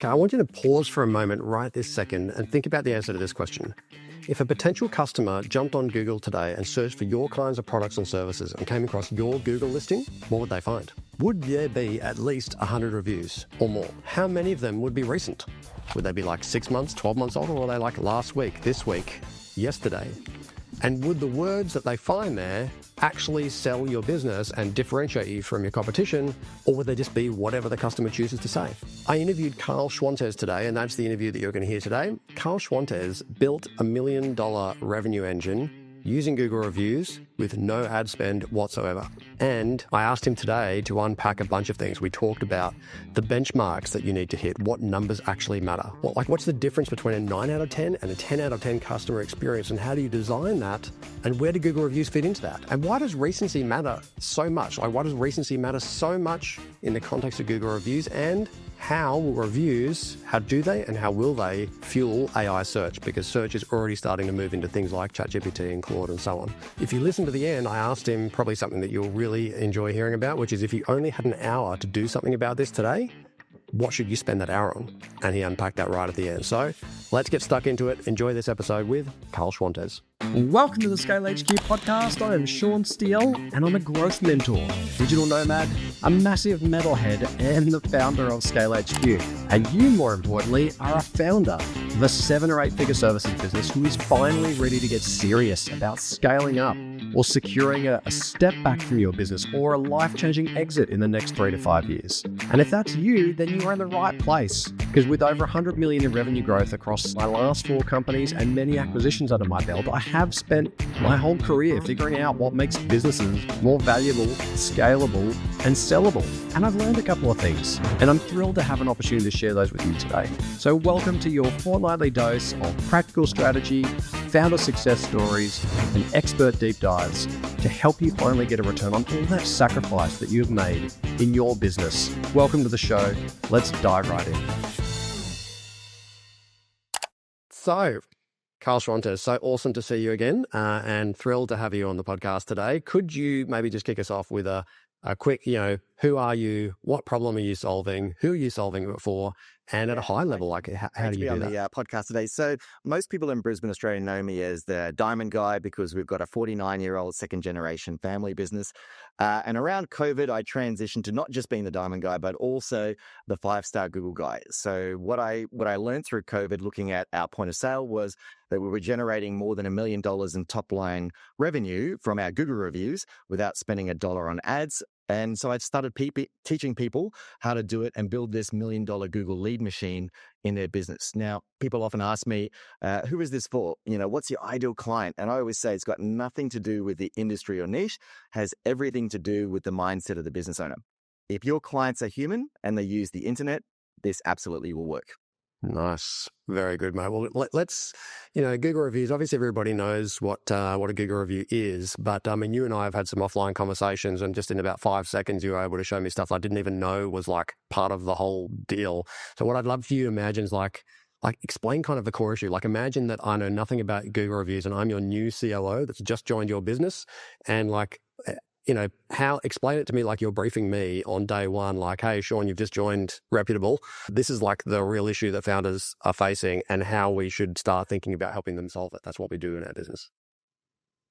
Okay, I want you to pause for a moment right this second and think about the answer to this question. If a potential customer jumped on Google today and searched for your kinds of products and services and came across your Google listing, what would they find? Would there be at least 100 reviews or more? How many of them would be recent? Would they be like 6 months, 12 months old, or are they like last week, this week, yesterday? And would the words that they find there actually sell your business and differentiate you from your competition, or would they just be whatever the customer chooses to say? I interviewed Karl Schwantes today, and that's the interview that you're going to hear today. Karl Schwantes built a $1 million revenue engine using Google reviews with no ad spend whatsoever. And I asked him today to unpack a bunch of things. We talked about the benchmarks that you need to hit, what numbers actually matter. What's the difference between a 9 out of 10 and a 10 out of 10 customer experience, and how do you design that? And where do Google reviews fit into that? And why does recency matter so much? Why does recency matter so much in the context of Google reviews? And how will reviews, how do they and how will they fuel AI search? Because search is already starting to move into things like ChatGPT and Claude and so on. If you listen to the end, I asked him probably something that you'll really enjoy hearing about, which is if you only had an hour to do something about this today, what should you spend that hour on? And he unpacked that right at the end. So let's get stuck into it. Enjoy this episode with Karl Schwantes. Welcome to the Scale HQ podcast. I am Sean Steele, and I'm a growth mentor, digital nomad, a massive metalhead, and the founder of Scale HQ. And you, more importantly, are a founder of a 7 or 8 figure services business who is finally ready to get serious about scaling up or securing a step back from your business or a life-changing exit in the next 3 to 5 years. And if that's you, then you are in the right place, because with over 100 million in revenue growth across my last 4 companies and many acquisitions under my belt, I have spent my whole career figuring out what makes businesses more valuable, scalable, and sellable. And I've learned a couple of things, and I'm thrilled to have an opportunity to share those with you today. So welcome to your fortnightly dose of practical strategy, founder success stories, and expert deep dives to help you finally get a return on all that sacrifice that you've made in your business. Welcome to the show. Let's dive right in. So, Karl Schwantes, so awesome to see you again, and thrilled to have you on the podcast today. Could you maybe just kick us off with a quick, who are you? What problem are you solving? Who are you solving it for? And at a high level, how do you do that? On the podcast today. So most people in Brisbane, Australia know me as the Diamond Guy because we've got a 49-year-old second-generation family business. And around COVID, I transitioned to not just being the Diamond Guy, but also the 5-star Google Guy. So what I learned through COVID, looking at our point of sale, was that we were generating more than $1 million in top-line revenue from our Google reviews without spending a dollar on ads. And so I started teaching people how to do it and build this $1 million Google lead machine in their business. Now, people often ask me, who is this for? What's your ideal client? And I always say it's got nothing to do with the industry or niche, has everything to do with the mindset of the business owner. If your clients are human and they use the internet, this absolutely will work. Nice. Very good, mate. Well, let's, Google reviews, obviously everybody knows what a Google review is, but I mean, you and I have had some offline conversations, and just in about 5 seconds, you were able to show me stuff I didn't even know was like part of the whole deal. So what I'd love for you to imagine is like explain kind of the core issue. Like imagine that I know nothing about Google reviews and I'm your new COO that's just joined your business, and explain it to me like you're briefing me on day one, like, hey, Sean, you've just joined Reputable. This is like the real issue that founders are facing and how we should start thinking about helping them solve it. That's what we do in our business.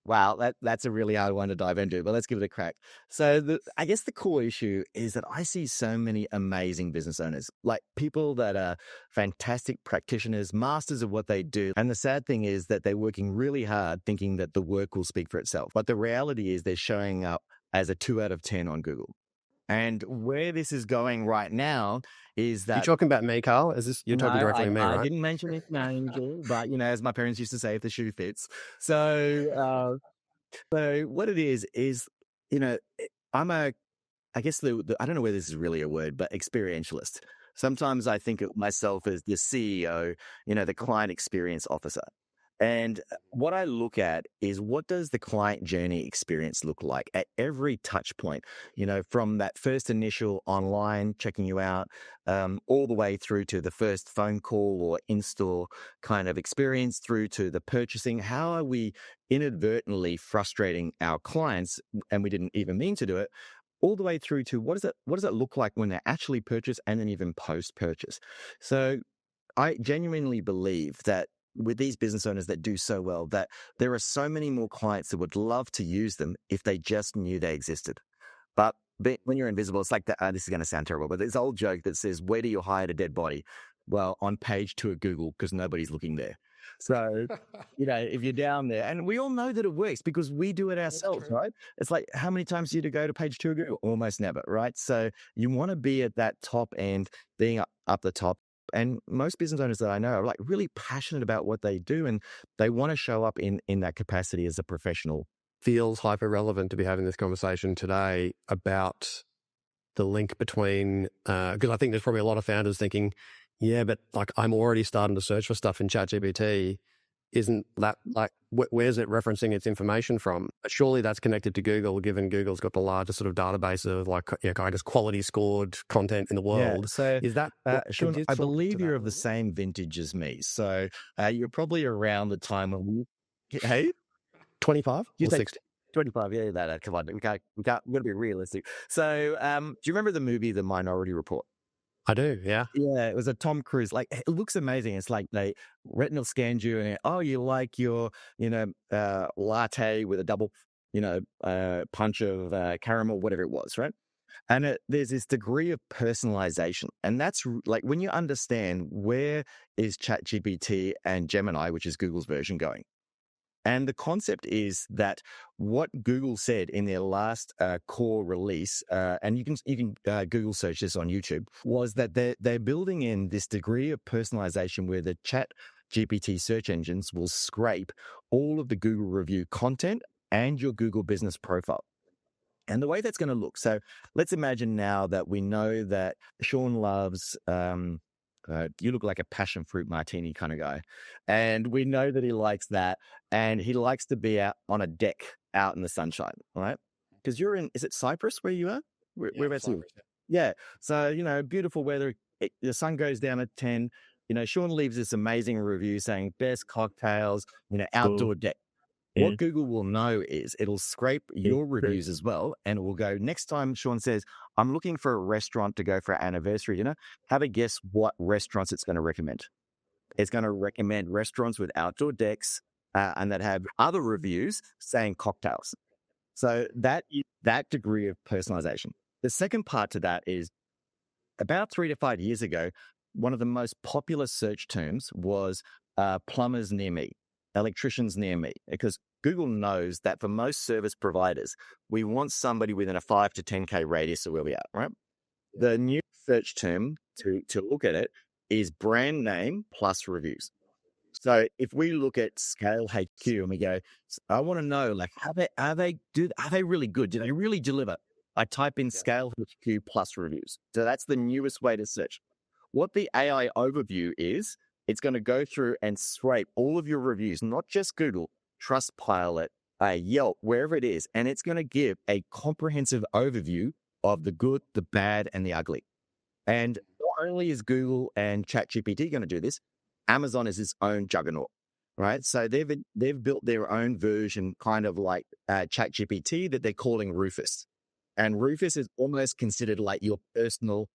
Wow, that's a really hard one to dive into, but let's give it a crack. So I guess the core issue is that I see so many amazing business owners, like people that are fantastic practitioners, masters of what they do. And the sad thing is that they're working really hard thinking that the work will speak for itself. But the reality is they're showing up as a 2 out of 10 on Google. And where this is going right now is that... You're talking about me, Karl? You're talking directly to me, right? I didn't mention his name, but, as my parents used to say, if the shoe fits. So what it is, I'm I don't know whether this is really a word, but experientialist. Sometimes I think of myself as the CEO, the client experience officer. And what I look at is, what does the client journey experience look like at every touch point, from that first initial online checking you out, all the way through to the first phone call or in-store kind of experience, through to the purchasing. How are we inadvertently frustrating our clients, and we didn't even mean to do it, all the way through to what does it look like when they actually purchase and then even post-purchase. So I genuinely believe that with these business owners that do so well, that there are so many more clients that would love to use them if they just knew they existed. But when you're invisible, it's like that. This is going to sound terrible, but there's an old joke that says, "Where do you hide a dead body?" Well, on page 2 of Google, because nobody's looking there. So, if you're down there, and we all know that it works because we do it ourselves, right? It's like, how many times do you go to page 2 of Google? Almost never, right? So you want to be at that top end, being up the top. And most business owners that I know are like really passionate about what they do, and they want to show up in that capacity as a professional. Feels hyper relevant to be having this conversation today about the link between, because I think there's probably a lot of founders thinking, yeah, but like I'm already starting to search for stuff in ChatGPT. Isn't that like, where's it referencing its information from? Surely that's connected to Google, given Google's got the largest sort of database of like, I guess quality scored content in the world. Yeah, so is that, Sean, I believe you're of the same vintage as me. So you're probably around the time when hey, 25 or 60? 25, yeah, come on, we got to be realistic. So, do you remember the movie The Minority Report? I do, yeah. Yeah, it was a Tom Cruise. Like, it looks amazing. It's like they retinal scanned you, and you like your, latte with a double, punch of caramel, whatever it was, right? And there's this degree of personalization, and that's like when you understand where is ChatGPT and Gemini, which is Google's version, going. And the concept is that what Google said in their last core release, and you can Google search this on YouTube, was that they're building in this degree of personalization where the ChatGPT search engines will scrape all of the Google review content and your Google business profile. And the way that's going to look. So let's imagine now that we know that Sean loves, you look like a passion fruit martini kind of guy. And we know that he likes that. And he likes to be out on a deck out in the sunshine, right? Because you're is it Cyprus where you are? Whereabouts you? Yeah. So, beautiful weather. The sun goes down at 10. Sean leaves this amazing review saying best cocktails, outdoor deck. What Google will know is it'll scrape your reviews as well, and it will go, next time Sean says, I'm looking for a restaurant to go for our anniversary dinner, have a guess what restaurants it's going to recommend. It's going to recommend restaurants with outdoor decks and that have other reviews saying cocktails. So that degree of personalization. The second part to that is about 3 to 5 years ago, one of the most popular search terms was plumbers near me, electricians near me, because Google knows that for most service providers, we want somebody within a 5 to 10K radius of where we are, right? The new search term to look at it is brand name plus reviews. So if we look at Scale HQ and we go, I want to know, like, are they really good? Do they really deliver? I type in Scale HQ plus reviews. So that's the newest way to search. What the AI overview is, it's going to go through and scrape all of your reviews, not just Google, Trustpilot, Yelp, wherever it is, and it's going to give a comprehensive overview of the good, the bad, and the ugly. And not only is Google and ChatGPT going to do this, Amazon is its own juggernaut, right? So they've built their own version, kind of like ChatGPT, that they're calling Rufus. And Rufus is almost considered like your personal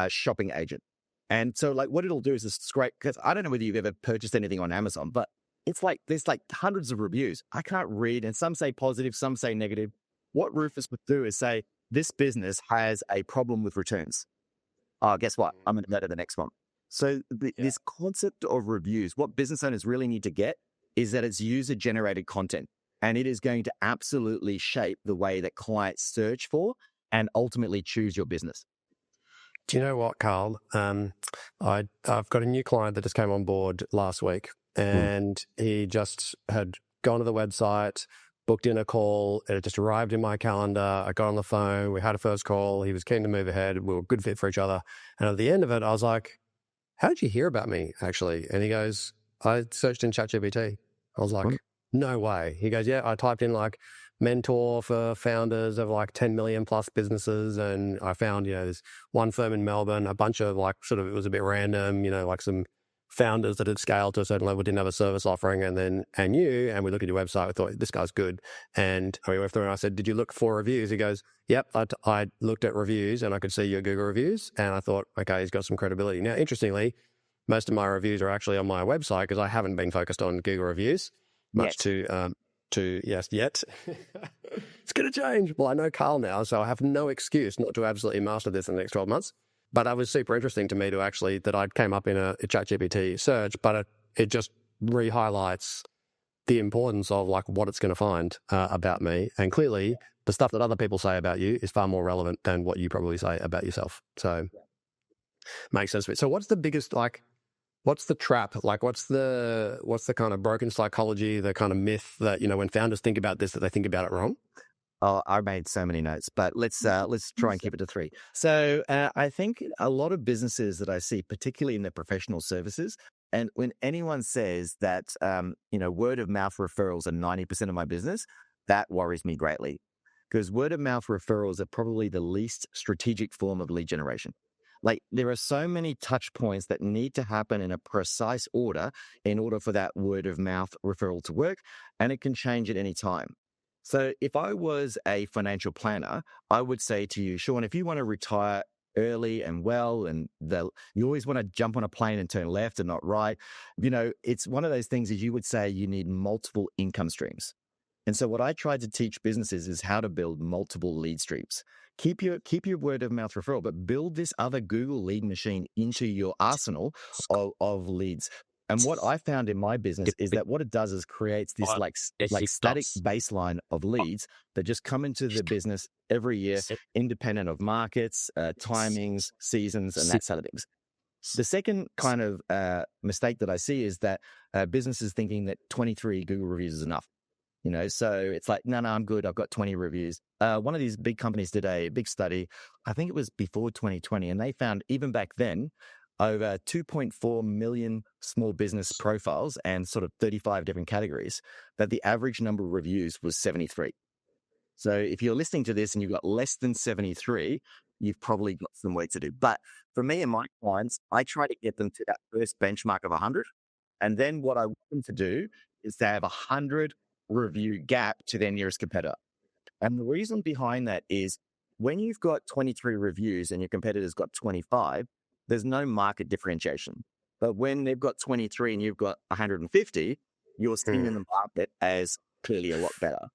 shopping agent. And so like what it'll do is scrape, because I don't know whether you've ever purchased anything on Amazon, but it's like there's like hundreds of reviews. I can't read, and some say positive, some say negative. What Rufus would do is say, this business has a problem with returns. Oh, guess what? I'm going to go to the next one. So this concept of reviews, what business owners really need to get is that it's user-generated content, and it is going to absolutely shape the way that clients search for and ultimately choose your business. Do you know what, Karl? I've got a new client that just came on board last week, and he just had gone to the website, booked in a call. It just arrived in my calendar. I got on the phone. We had a first call. He was keen to move ahead. We were a good fit for each other. And at the end of it, I was like, how did you hear about me, actually? And he goes, I searched in ChatGPT. I was like, no way. He goes, yeah, I typed in like mentor for founders of like 10 million plus businesses. And I found, there's one firm in Melbourne, a bunch of like it was a bit random, like some founders that had scaled to a certain level, didn't have a service offering, and we looked at your website, we thought, this guy's good. And we went through and I said, did you look for reviews? He goes, yep, I looked at reviews and I could see your Google reviews. And I thought, okay, he's got some credibility. Now, interestingly, most of my reviews are actually on my website because I haven't been focused on Google reviews much yet. It's going to change. Well, I know Karl now, so I have no excuse not to absolutely master this in the next 12 months. But that was super interesting to me that I came up in a ChatGPT search, but it just re-highlights the importance of like what it's going to find about me. And clearly the stuff that other people say about you is far more relevant than what you probably say about yourself. So makes sense. So what's the biggest, what's the trap? Like, what's the kind of broken psychology, the kind of myth that, when founders think about this, that they think about it wrong? Oh, I made so many notes, but let's try and keep it to 3. So I think a lot of businesses that I see, particularly in the professional services, and when anyone says that, word of mouth referrals are 90% of my business, that worries me greatly, because word of mouth referrals are probably the least strategic form of lead generation. Like, there are so many touch points that need to happen in a precise order in order for that word of mouth referral to work, and it can change at any time. So if I was a financial planner, I would say to you, Sean, if you want to retire early and well, and you always want to jump on a plane and turn left and not right, it's one of those things, as you would say, you need multiple income streams. And so what I tried to teach businesses is how to build multiple lead streams. Keep your word of mouth referral, but build this other Google lead machine into your arsenal of leads. And what I found in my business is that what it does is creates this like static baseline of leads that just come into the business every year, independent of markets, timings, seasons, and that side of things. The second kind of mistake that I see is that businesses thinking that 23 Google reviews is enough. So it's like, no, I'm good. I've got 20 reviews. One of these big companies did a big study, I think it was before 2020, and they found even back then, over 2.4 million small business profiles and sort of 35 different categories, that the average number of reviews was 73. So if you're listening to this and you've got less than 73, you've probably got some work to do. But for me and my clients, I try to get them to that first benchmark of 100. And then what I want them to do is to have 100 review gap to their nearest competitor. And the reason behind that is when you've got 23 reviews and your competitor's got 25, there's no market differentiation. But when they've got 23 and you've got 150, you're seen in the market as clearly a lot better.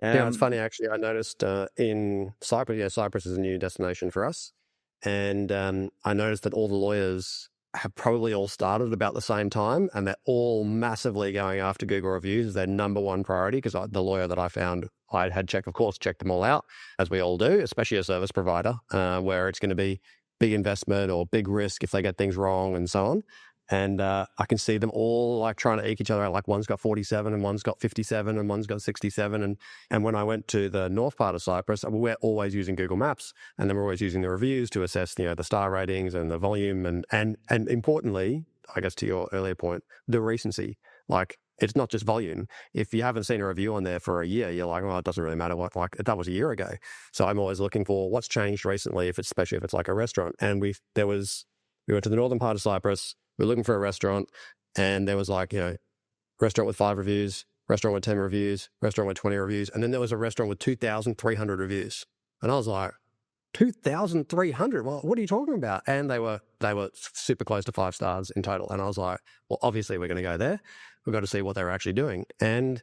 Yeah, it's funny, actually. I noticed in Cyprus, Cyprus is a new destination for us. And I noticed that all the lawyers have probably all started about the same time, and they're all massively going after Google reviews as their number one priority, because the lawyer that I found, I had checked them all out, as we all do, especially a service provider, where it's going to be big investment or big risk if they get things wrong and so on. And I can see them all like trying to eke each other out. Like one's got 47 and one's got 57 and one's got 67. And when I went to the north part of Cyprus, we're always using Google Maps, and then we're always using the reviews to assess, the star ratings and the volume and importantly, I guess to your earlier point, the recency. Like, it's not just volume. If you haven't seen a review on there for a year, you're like, well, it doesn't really matter like that was a year ago. So I'm always looking for what's changed recently, especially if it's like a restaurant. And we went to the northern part of Cyprus. We were looking for a restaurant, and there was like, restaurant with 5 reviews, restaurant with 10 reviews, restaurant with 20 reviews. And then there was a restaurant with 2,300 reviews. And I was like, 2,300? Well, what are you talking about? And they were super close to 5 stars in total. And I was like, well, obviously we're going to go there. We've got to see what they were actually doing. And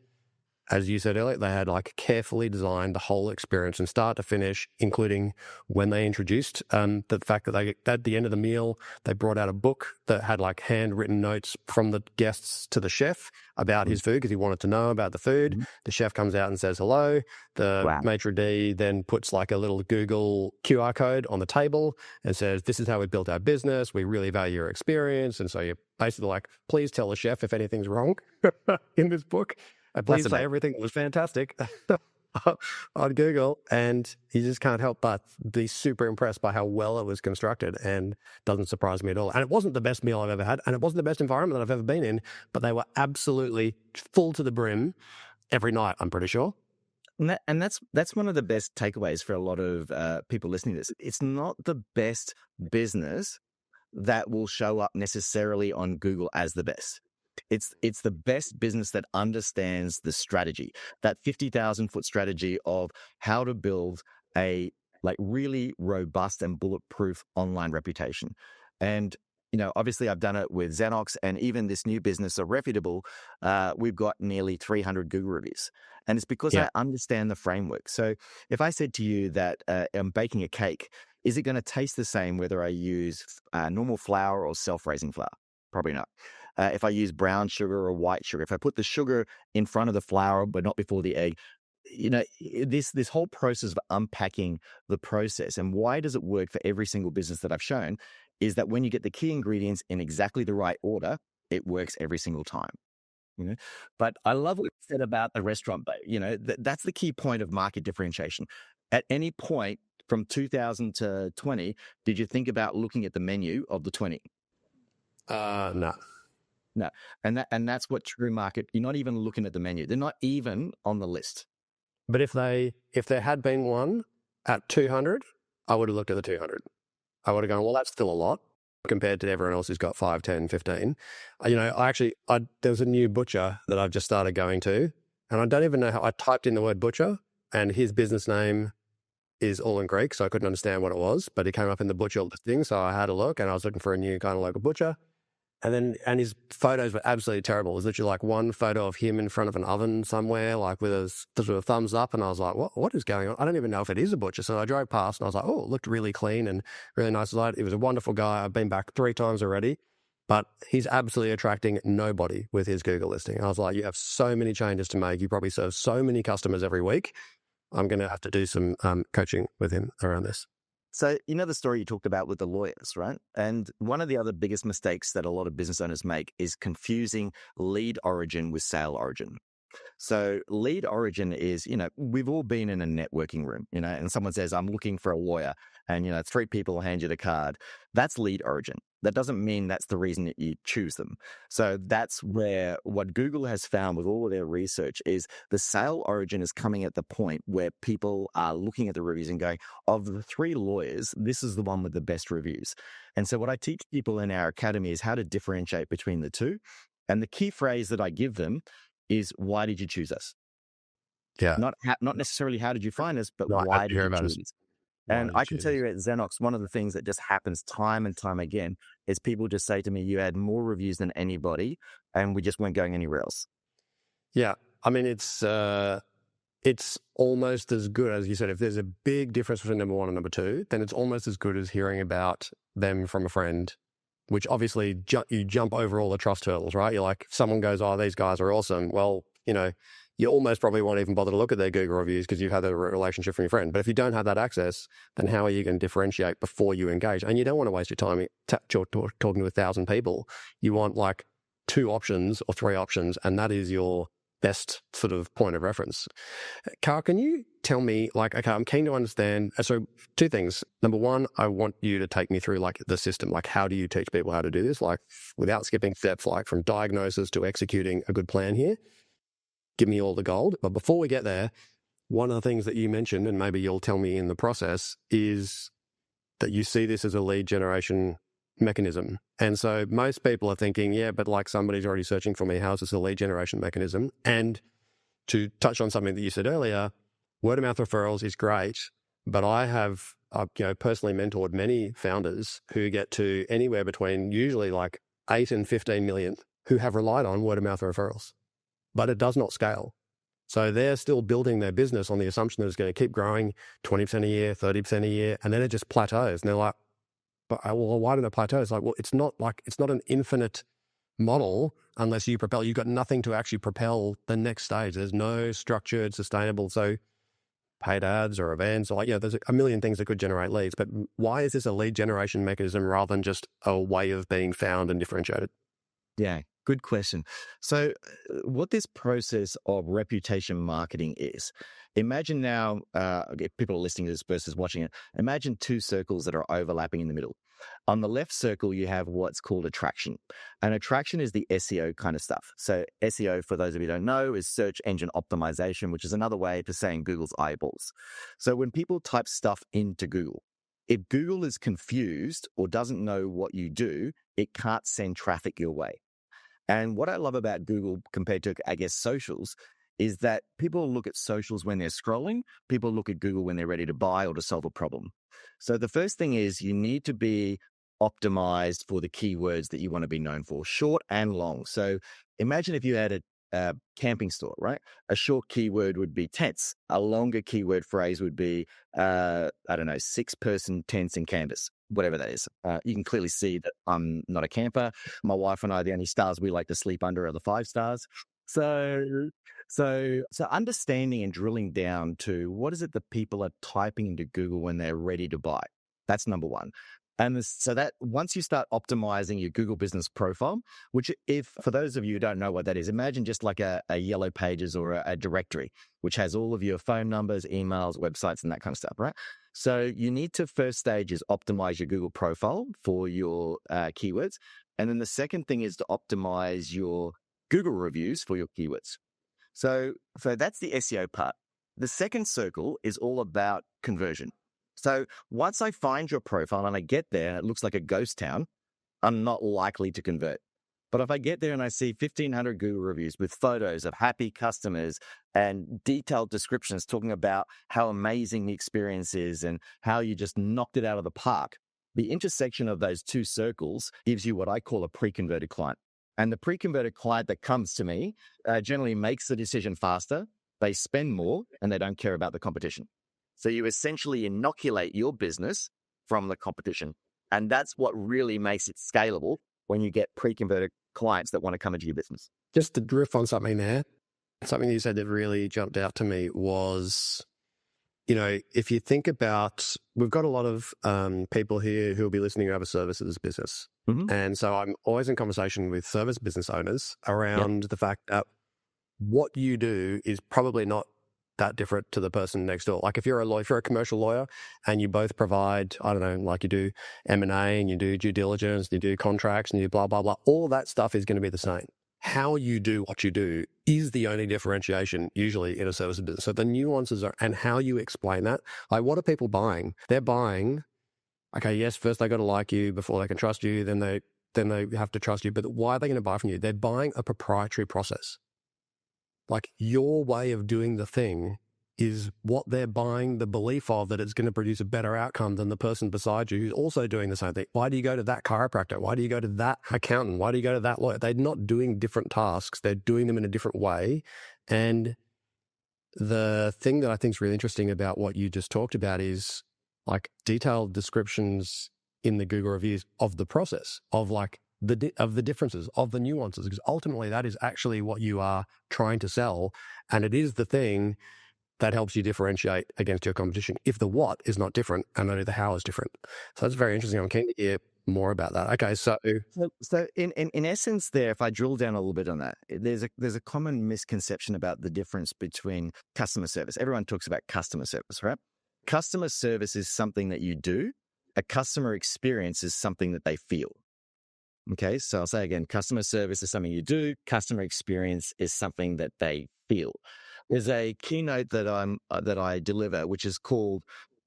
as you said earlier, they had like carefully designed the whole experience from start to finish, including when they introduced the fact that at the end of the meal, they brought out a book that had like handwritten notes from the guests to the chef about his food, because he wanted to know about the food. The chef comes out and says hello. The maitre d' then puts like a little Google QR code on the table and says, this is how we built our business. We really value your experience. And so you're basically like, please tell the chef if anything's wrong in this book. And please say everything was fantastic on Google. And you just can't help but be super impressed by how well it was constructed, and doesn't surprise me at all. And it wasn't the best meal I've ever had, and it wasn't the best environment that I've ever been in, but they were absolutely full to the brim every night, I'm pretty sure. And that's one of the best takeaways for a lot of people listening to this. It's not the best business that will show up necessarily on Google as the best. It's the best business that understands the strategy, that 50,000-foot strategy of how to build a really robust and bulletproof online reputation. And obviously I've done it with Xenox, and even this new business of Reputable, we've got nearly 300 Google reviews. And it's because Yeah. I understand the framework. So if I said to you that I'm baking a cake, is it going to taste the same whether I use normal flour or self-raising flour? Probably not. If I use brown sugar or white sugar, if I put the sugar in front of the flour but not before the egg, this whole process of unpacking the process and why does it work for every single business that I've shown is that when you get the key ingredients in exactly the right order, it works every single time. But I love what you said about the restaurant, but that's the key point of market differentiation. At any point from 2000 to 20, did you think about looking at the menu of the 20? No. No. And that's what true market, you're not even looking at the menu. They're not even on the list. But if there had been one at 200, I would have looked at the 200. I would have gone, well, that's still a lot compared to everyone else who's got 5, 10, 15. There was a new butcher that I've just started going to, and I don't even know how. I typed in the word butcher, and his business name is all in Greek, so I couldn't understand what it was, but it came up in the butcher listing, so I had a look, and I was looking for a new kind of local butcher. And his photos were absolutely terrible. It was literally like one photo of him in front of an oven somewhere, like with a sort of thumbs up. And I was like, what is going on? I don't even know if it is a butcher. So I drove past and I was like, oh, it looked really clean and really nice. He was a wonderful guy. I've been back 3 times already, but he's absolutely attracting nobody with his Google listing. I was like, you have so many changes to make. You probably serve so many customers every week. I'm going to have to do some coaching with him around this. So, the story you talked about with the lawyers, right? And one of the other biggest mistakes that a lot of business owners make is confusing lead origin with sale origin. So lead origin is, we've all been in a networking room, and someone says, I'm looking for a lawyer, and, 3 people hand you the card. That's lead origin. That doesn't mean that's the reason that you choose them. So that's where what Google has found with all of their research is the sale origin is coming at the point where people are looking at the reviews and going, of the 3 lawyers, this is the one with the best reviews. And so what I teach people in our academy is how to differentiate between the two. And the key phrase that I give them is, why did you choose us? Yeah. Not necessarily how did you find us, but No, why did you choose us? And I can tell choose? you at Xenox, one of the things that just happens time and time again is people just say to me, you had more reviews than anybody, and we just weren't going anywhere else. Yeah. I mean, it's almost as good as you said. If there's a big difference between number 1 and number 2, then it's almost as good as hearing about them from a friend, which obviously you jump over all the trust hurdles, right? You're like, if someone goes, oh, these guys are awesome. Well, you almost probably won't even bother to look at their Google reviews because you've had a relationship from your friend. But if you don't have that access, then how are you going to differentiate before you engage? And you don't want to waste your time talking to 1,000 people. You want like 2 options or 3 options, and that is your best sort of point of reference. Karl, can you tell me, okay, I'm keen to understand. So 2 things. Number 1, I want you to take me through the system. How do you teach people how to do this? Without skipping steps, from diagnosis to executing a good plan here. Give me all the gold. But before we get there, one of the things that you mentioned, and maybe you'll tell me in the process, is that you see this as a lead generation mechanism. And so most people are thinking, yeah, but somebody's already searching for me. How is this a lead generation mechanism? And to touch on something that you said earlier, word of mouth referrals is great, but I've personally mentored many founders who get to anywhere between usually 8 and 15 million who have relied on word of mouth referrals, but it does not scale. So they're still building their business on the assumption that it's going to keep growing 20% a year, 30% a year, and then it just plateaus. And they're like, but well, why did it plateau? It's like, well, it's not an infinite model unless you propel. You've got nothing to actually propel the next stage. There's no structured, sustainable. So paid ads or events or there's a million things that could generate leads. But why is this a lead generation mechanism rather than just a way of being found and differentiated? Yeah, good question. So what this process of reputation marketing is, imagine now, if people are listening to this versus watching it, imagine 2 circles that are overlapping in the middle. On the left circle, you have what's called attraction. And attraction is the SEO kind of stuff. So SEO, for those of you who don't know, is search engine optimization, which is another way to saying Google's eyeballs. So when people type stuff into Google, if Google is confused or doesn't know what you do, it can't send traffic your way. And what I love about Google compared to, I guess, socials is that people look at socials when they're scrolling. People look at Google when they're ready to buy or to solve a problem. So the first thing is you need to be optimized for the keywords that you want to be known for, short and long. So imagine if you had a camping store, right? A short keyword would be tents. A longer keyword phrase would be, 6-person tents and canvas, whatever that is. You can clearly see that I'm not a camper. My wife and I, the only stars we like to sleep under are the 5 stars. So understanding and drilling down to what is it that people are typing into Google when they're ready to buy. That's number one. And so that once you start optimizing your Google business profile, which if for those of you who don't know what that is, imagine just like a yellow pages or a directory, which has all of your phone numbers, emails, websites, and that kind of stuff, right? So you need to first stage is optimize your Google profile for your keywords. And then the second thing is to optimize your Google reviews for your keywords. So that's the SEO part. The second circle is all about conversion. So once I find your profile and I get there and it looks like a ghost town, I'm not likely to convert. But if I get there and I see 1,500 Google reviews with photos of happy customers and detailed descriptions talking about how amazing the experience is and how you just knocked it out of the park, the intersection of those two circles gives you what I call a pre-converted client. And the pre-converted client that comes to me generally makes the decision faster, they spend more, and they don't care about the competition. So you essentially inoculate your business from the competition. And that's what really makes it scalable when you get pre-converted clients that want to come into your business. Just to riff on something there, something you said that really jumped out to me was, if you think about, we've got a lot of people here who will be listening who have a services business. Mm-hmm. And so I'm always in conversation with service business owners around the fact that what you do is probably not that different to the person next door. Like if you're a commercial lawyer and you both provide, I don't know, like you do M&A and you do due diligence, you do contracts and you do blah, blah, blah, all that stuff is going to be the same. How you do what you do is the only differentiation usually in a service business. So the nuances are, and how you explain that, like what are people buying? They're buying, okay, yes, first they got to like you before they can trust you, then they have to trust you. But why are they going to buy from you? They're buying a proprietary process. Like your way of doing the thing is what they're buying the belief of that it's going to produce a better outcome than the person beside you who's also doing the same thing. Why do you go to that chiropractor? Why do you go to that accountant? Why do you go to that lawyer? They're not doing different tasks. They're doing them in a different way. And the thing that I think is really interesting about what you just talked about is like detailed descriptions in the Google reviews of the process of like of the differences, of the nuances, because ultimately that is actually what you are trying to sell. And it is the thing that helps you differentiate against your competition if the what is not different and only the how is different. So that's very interesting. I'm keen to hear more about that. Okay, so in essence there, if I drill down a little bit on that, there's a common misconception about the difference between customer service. Everyone talks about customer service, right? Customer service is something that you do. A customer experience is something that they feel. Okay, so I'll say again, customer service is something you do. Customer experience is something that they feel. There's a keynote that I deliver, which is called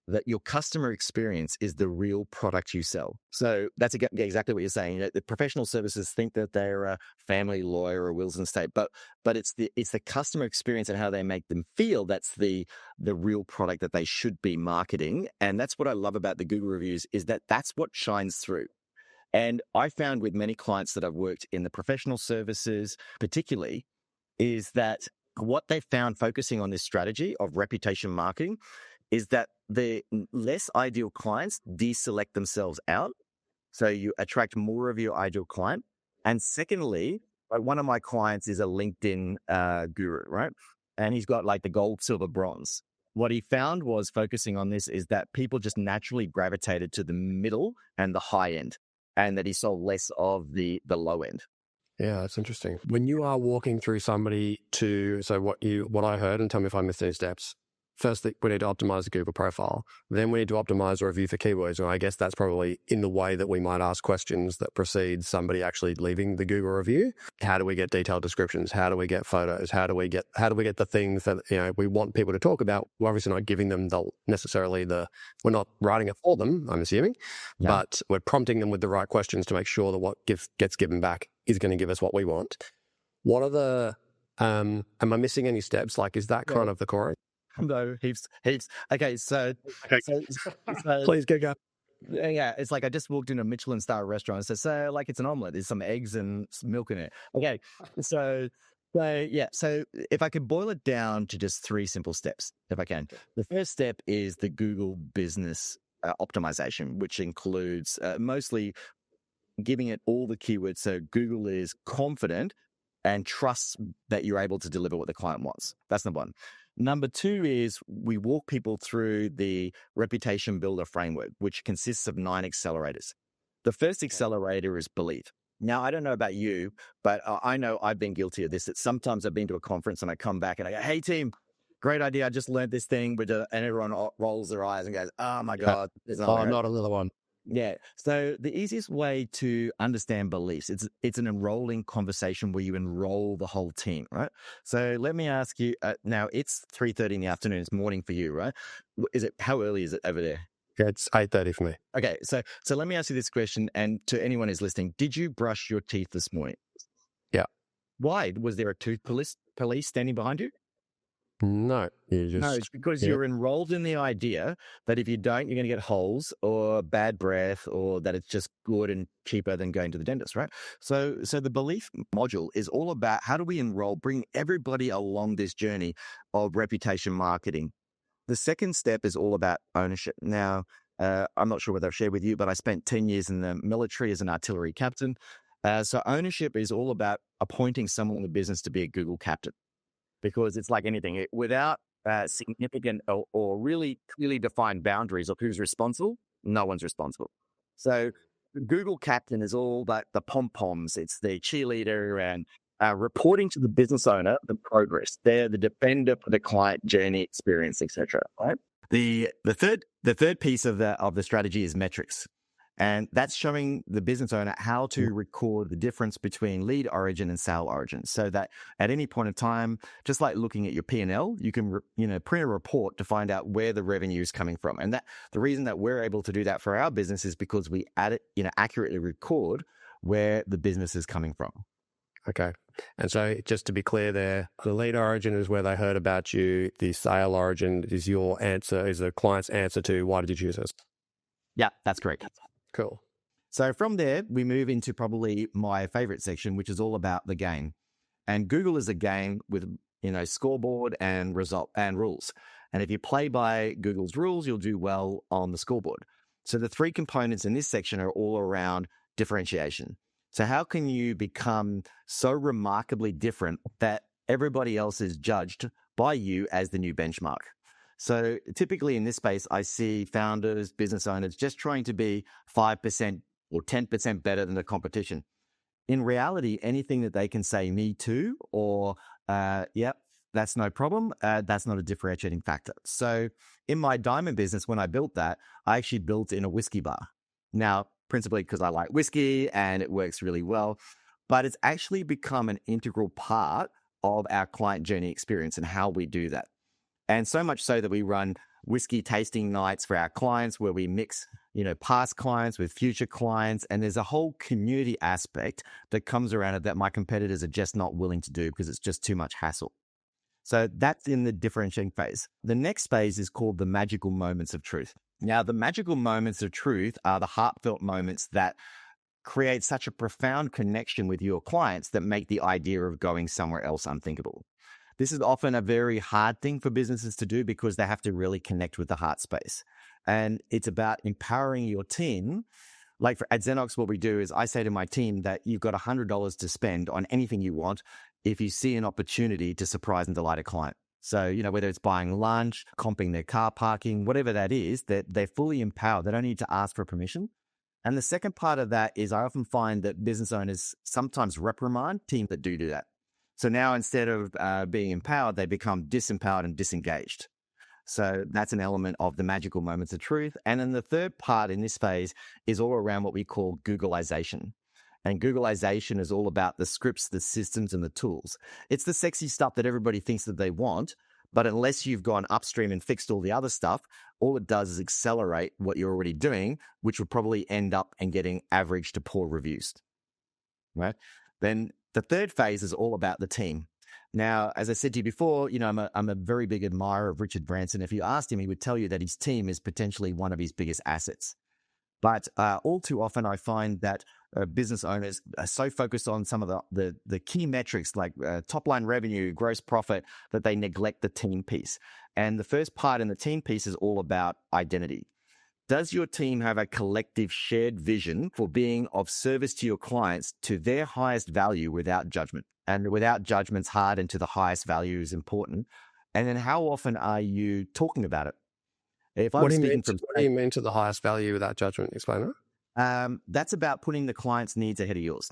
that your customer experience is the real product you sell. So that's exactly what you're saying. The professional services think that they're a family lawyer or wills and estate, but it's the customer experience and how they make them feel that's the real product that they should be marketing. And that's what I love about the Google reviews is that that's what shines through. And I found with many clients that I've worked in the professional services, particularly, is that what they found focusing on this strategy of reputation marketing is that the less ideal clients deselect themselves out. So you attract more of your ideal client. And secondly, like one of my clients is a LinkedIn guru, right? And he's got like the gold, silver, bronze. What he found was focusing on this is that people just naturally gravitated to the middle and the high end, and that he sold less of the low end. Yeah, that's interesting. When you are walking through somebody what I heard, and tell me if I missed any steps, first we need to optimize the Google profile. Then we need to optimize a review for keywords. And I guess that's probably in the way that we might ask questions that precede somebody actually leaving the Google review. How do we get detailed descriptions? How do we get photos? How do we get the things that we want people to talk about? We're obviously not giving them we're not writing it for them, I'm assuming, but we're prompting them with the right questions to make sure that what gets given back is going to give us what we want. What are the am I missing any steps? Like, is that kind of the core? No, heaps. Okay, so Please go. Yeah, it's like I just walked in a Michelin star restaurant. So like it's an omelet. There's some eggs and some milk in it. Okay, so if I could boil it down to just 3 simple steps, if I can. The first step is the Google business optimization, which includes mostly giving it all the keywords so Google is confident and trusts that you're able to deliver what the client wants. That's number 1. Number 2 is we walk people through the reputation builder framework, which consists of 9 accelerators. The first accelerator is belief. Now, I don't know about you, but I know I've been guilty of this. That sometimes I've been to a conference and I come back and I go, hey, team, great idea. I just learned this thing. And everyone rolls their eyes and goes, oh, my God. Not another one. Yeah. So the easiest way to understand beliefs, it's an enrolling conversation where you enroll the whole team, right? So let me ask you, now it's 3:30 in the afternoon. It's morning for you, right? How early is it over there? Yeah, it's 8:30 for me. Okay. So let me ask you this question. And to anyone who's listening, did you brush your teeth this morning? Yeah. Why? Was there a tooth police standing behind you? No, it's because you're enrolled in the idea that if you don't, you're going to get holes or bad breath, or that it's just good and cheaper than going to the dentist, right? So the belief module is all about how do we bring everybody along this journey of reputation marketing. The second step is all about ownership. Now, I'm not sure whether I've shared with you, but I spent 10 years in the military as an artillery captain. So ownership is all about appointing someone in the business to be a Google captain. Because it's like anything, without significant or really clearly defined boundaries of who's responsible, no one's responsible. So the Google captain is all about the pom-poms. It's the cheerleader and reporting to the business owner the progress. They're the defender for the client journey experience, etc. Right. The third piece of the strategy is metrics. And that's showing the business owner how to record the difference between lead origin and sale origin, so that at any point in time, just like looking at your P&L, you can print a report to find out where the revenue is coming from. And that the reason that we're able to do that for our business is because we accurately record where the business is coming from. Okay. And so just to be clear there, the lead origin is where they heard about you. The sale origin is your answer, is the client's answer to why did you choose us? Yeah, that's correct. Cool. So from there, we move into probably my favorite section, which is all about the game. And Google is a game with, scoreboard and result and rules. And if you play by Google's rules, you'll do well on the scoreboard. So the 3 components in this section are all around differentiation. So how can you become so remarkably different that everybody else is judged by you as the new benchmark? So typically in this space, I see founders, business owners just trying to be 5% or 10% better than the competition. In reality, anything that they can say me too, or yep, that's no problem, that's not a differentiating factor. So in my diamond business, when I built that, I actually built in a whiskey bar. Now, principally because I like whiskey and it works really well, but it's actually become an integral part of our client journey experience and how we do that. And so much so that we run whiskey tasting nights for our clients where we mix, past clients with future clients. And there's a whole community aspect that comes around it that my competitors are just not willing to do because it's just too much hassle. So that's in the differentiating phase. The next phase is called the magical moments of truth. Now, the magical moments of truth are the heartfelt moments that create such a profound connection with your clients that make the idea of going somewhere else unthinkable. This is often a very hard thing for businesses to do because they have to really connect with the heart space. And it's about empowering your team. Like at Xenox, what we do is I say to my team that you've got $100 to spend on anything you want if you see an opportunity to surprise and delight a client. So, whether it's buying lunch, comping their car parking, whatever that is, that they're fully empowered. They don't need to ask for permission. And the second part of that is I often find that business owners sometimes reprimand teams that do that. So now instead of being empowered, they become disempowered and disengaged. So that's an element of the magical moments of truth. And then the third part in this phase is all around what we call Googleization. And Googleization is all about the scripts, the systems, and the tools. It's the sexy stuff that everybody thinks that they want. But unless you've gone upstream and fixed all the other stuff, all it does is accelerate what you're already doing, which will probably end up and getting average to poor reviews. Right? Then the third phase is all about the team. Now, as I said to you before, I'm a very big admirer of Richard Branson. If you asked him, he would tell you that his team is potentially one of his biggest assets. But all too often, I find that business owners are so focused on some of the key metrics like top line revenue, gross profit, that they neglect the team piece. And the first part in the team piece is all about identity. Does your team have a collective shared vision for being of service to your clients to their highest value without judgment? And without judgment's hard, and to the highest value is important. And then how often are you talking about it? If I'm What do speaking from, you mean to the highest value without judgment? Explain that. that's about putting the client's needs ahead of yours.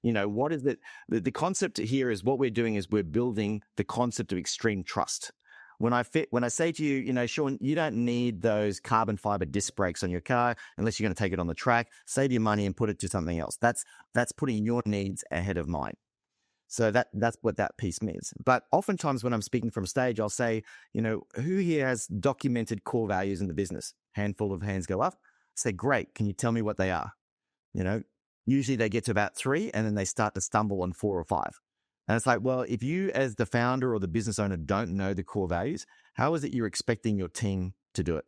What is it? The concept here is what we're doing is we're building the concept of extreme trust. When I say to you, Sean, you don't need those carbon fiber disc brakes on your car unless you're going to take it on the track, save your money and put it to something else. That's putting your needs ahead of mine. So that's what that piece means. But oftentimes when I'm speaking from stage, I'll say, who here has documented core values in the business? Handful of hands go up. I say, great. Can you tell me what they are? Usually they get to about 3 and then they start to stumble on 4 or 5. And it's like, well, if you as the founder or the business owner don't know the core values, how is it you're expecting your team to do it?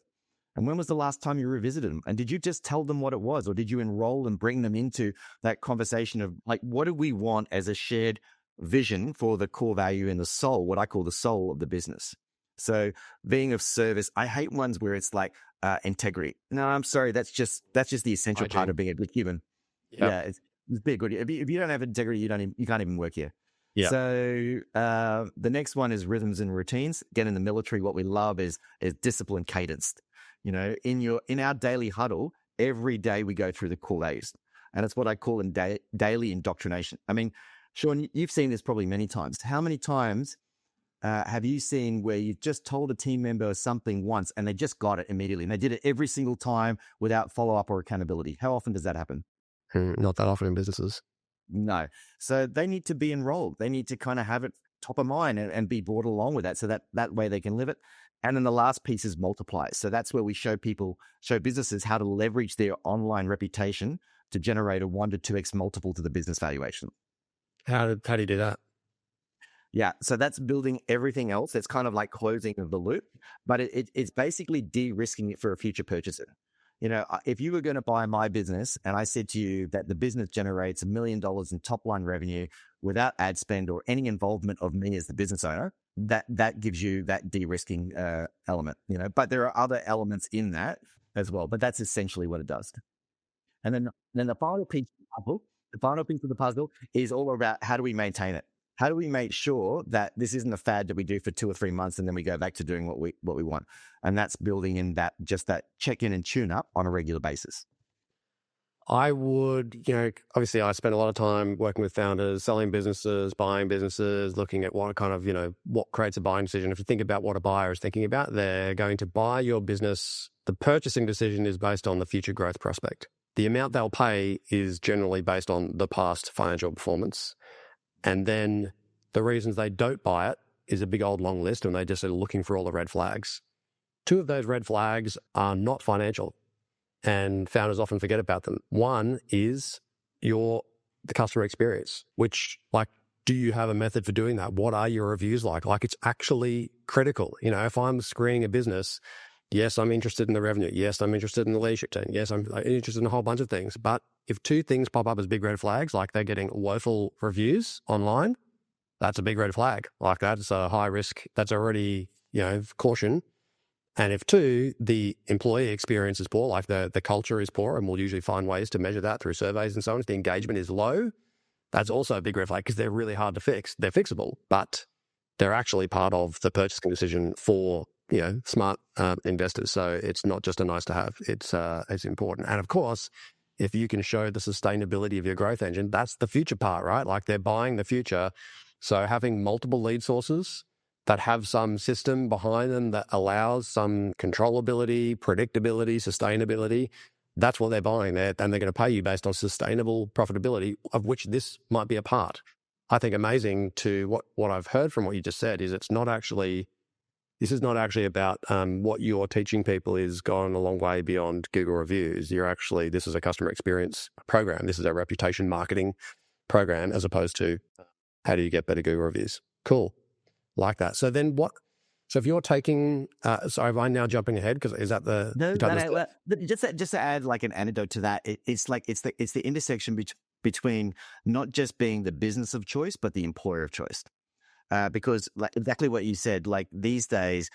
And when was the last time you revisited them? And did you just tell them what it was? Or did you enroll and bring them into that conversation of like, what do we want as a shared vision for the core value in the soul, what I call the soul of the business? So being of service, I hate ones where it's like integrity. No, I'm sorry. That's just the essential part of being a good human. Yep. Yeah. It's be good. If you don't have integrity, you can't even work here. Yeah. So the next one is rhythms and routines. Again, in the military, what we love is discipline cadenced. In our daily huddle, every day we go through the core values, and it's what I call daily indoctrination. I mean, Sean, you've seen this probably many times. How many times have you seen where you just told a team member something once and they just got it immediately, and they did it every single time without follow-up or accountability? How often does that happen? Not that often in businesses. No. So they need to be enrolled. They need to kind of have it top of mind and be brought along with that, so that way they can live it. And then the last piece is multiply. So that's where we show businesses how to leverage their online reputation to generate a 1 to 2x multiple to the business valuation. How do you do that? Yeah, so that's building everything else. It's kind of like closing of the loop, but it's basically de-risking it for a future purchaser. If you were going to buy my business and I said to you that the business generates $1 million in top line revenue without ad spend or any involvement of me as the business owner, that gives you that de-risking element, but there are other elements in that as well, but that's essentially what it does. And then the final piece of the puzzle is all about how do we maintain it? How do we make sure that this isn't a fad that we do for 2 or 3 months and then we go back to doing what we want? And that's building in that check-in and tune-up on a regular basis. I would, obviously I spend a lot of time working with founders, selling businesses, buying businesses, looking at what kind of, what creates a buying decision. If you think about what a buyer is thinking about, they're going to buy your business. The purchasing decision is based on the future growth prospect. The amount they'll pay is generally based on the past financial performance. And then the reasons they don't buy it is a big old long list, and they just are looking for all the red flags. 2 of those red flags are not financial, and founders often forget about them. One is the customer experience, which, do you have a method for doing that? What are your reviews like? It's actually critical. If I'm screening a business, yes, I'm interested in the revenue. Yes, I'm interested in the leadership team. Yes, I'm interested in a whole bunch of things. But if 2 things pop up as big red flags, like they're getting woeful reviews online, that's a big red flag. That's a high risk. That's already, caution. And if 2, the employee experience is poor, the culture is poor, and we'll usually find ways to measure that through surveys and so on. If the engagement is low, that's also a big red flag because they're really hard to fix. They're fixable, but they're actually part of the purchasing decision for smart investors. So it's not just a nice to have, it's important. And of course, if you can show the sustainability of your growth engine, that's the future part, right? They're buying the future. So having multiple lead sources that have some system behind them that allows some controllability, predictability, sustainability. That's what they're buying there, and they're going to pay you based on sustainable profitability, of which this might be a part. I think amazing to what I've heard from what you just said is this is not actually about what you're teaching people is gone a long way beyond Google reviews. This is a customer experience program. This is a reputation marketing program as opposed to how do you get better Google reviews? Cool. Like that. So then so if you're taking, sorry, am I now jumping ahead? Because is that the... No, just to add like an anecdote to that, it's the intersection between not just being the business of choice, but the employer of choice. Because like exactly what you said, like these days,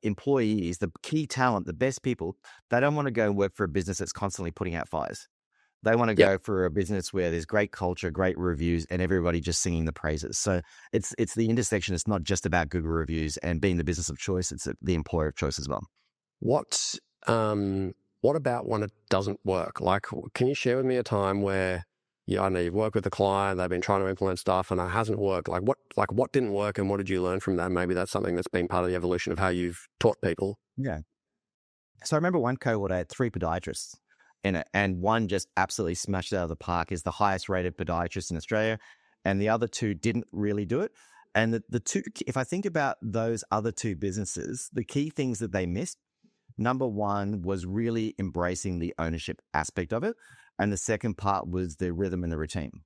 employees, the key talent, the best people, they don't want to go and work for a business that's constantly putting out fires. They want to go for a business where there's great culture, great reviews, and everybody just singing the praises. So it's the intersection. It's not just about Google reviews and being the business of choice. It's the employer of choice as well. What about when it doesn't work? Like, can you share with me a time where I know you've worked with a client, they've been trying to implement stuff and it hasn't worked? Like what didn't work and what did you learn from that? Maybe that's something that's been part of the evolution of how you've taught people. Yeah. So I remember one cohort, I had 3 podiatrists in it, and one just absolutely smashed it out of the park, is the highest rated podiatrist in Australia, and the other 2 didn't really do it. And the 2, if I think about those other 2 businesses, the key things that they missed, number 1 was really embracing the ownership aspect of it. And the second part was the rhythm and the routine.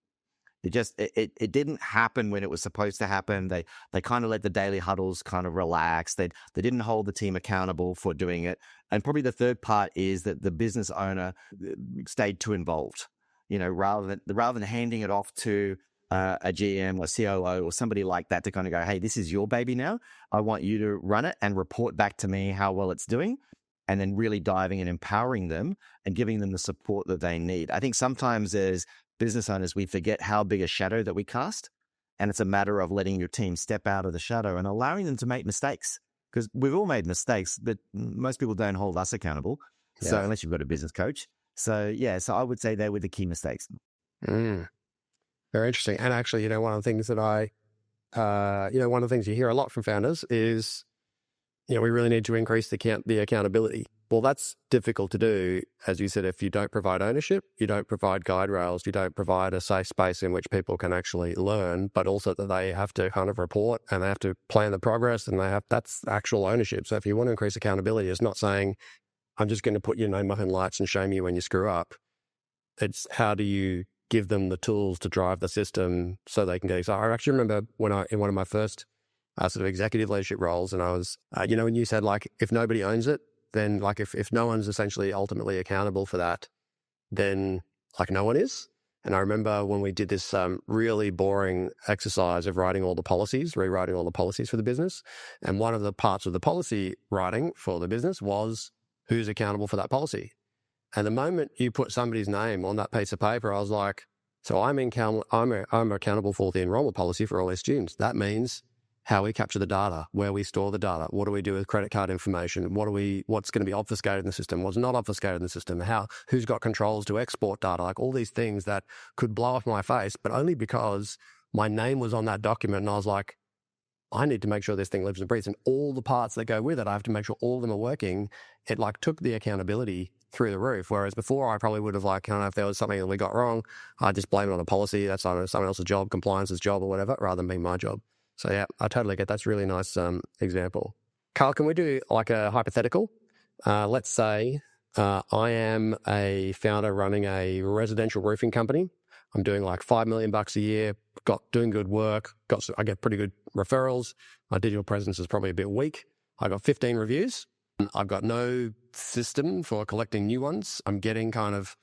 It didn't happen when it was supposed to happen. They kind of let the daily huddles kind of relax. They didn't hold the team accountable for doing it. And probably the third part is that the business owner stayed too involved. Rather than handing it off to a GM or COO or somebody like that to kind of go, hey, this is your baby now. I want you to run it and report back to me how well it's doing. And then really diving and empowering them and giving them the support that they need. I think sometimes as business owners, we forget how big a shadow that we cast. And it's a matter of letting your team step out of the shadow and allowing them to make mistakes. Because we've all made mistakes, but most people don't hold us accountable. Yeah. So unless you've got a business coach. So I would say they were the key mistakes. Very interesting. And actually, one of the things that one of the things you hear a lot from founders is, we really need to increase the accountability. Well, that's difficult to do, as you said, if you don't provide ownership, you don't provide guide rails, you don't provide a safe space in which people can actually learn, but also that they have to kind of report and they have to plan the progress and that's actual ownership. So if you want to increase accountability, it's not saying, I'm just going to put your name behind lights and shame you when you screw up. It's how do you give them the tools to drive the system so they can get. So I actually remember in one of my first sort of executive leadership roles, and I was, when you said like, if nobody owns it, then like if no one's essentially ultimately accountable for that, then like no one is. And I remember when we did this really boring exercise of rewriting all the policies for the business. And one of the parts of the policy writing for the business was who's accountable for that policy. And the moment you put somebody's name on that piece of paper, I was like, so I'm accountable for the enrollment policy for all their students. That means how we capture the data, where we store the data, what do we do with credit card information, what's going to be obfuscated in the system, what's not obfuscated in the system, who's got controls to export data, like all these things that could blow off my face, but only because my name was on that document and I was like, I need to make sure this thing lives and breathes, and all the parts that go with it, I have to make sure all of them are working. It like took the accountability through the roof, whereas before I probably would have if there was something that we got wrong, I'd just blame it on a policy, that's someone else's job, compliance's job or whatever, rather than being my job. So yeah, I totally get that's a really nice example. Karl, can we do like a hypothetical? Let's say I am a founder running a residential roofing company. I'm doing like $5 million a year, doing good work, I get pretty good referrals. My digital presence is probably a bit weak. I got 15 reviews. I've got no system for collecting new ones. I'm getting kind of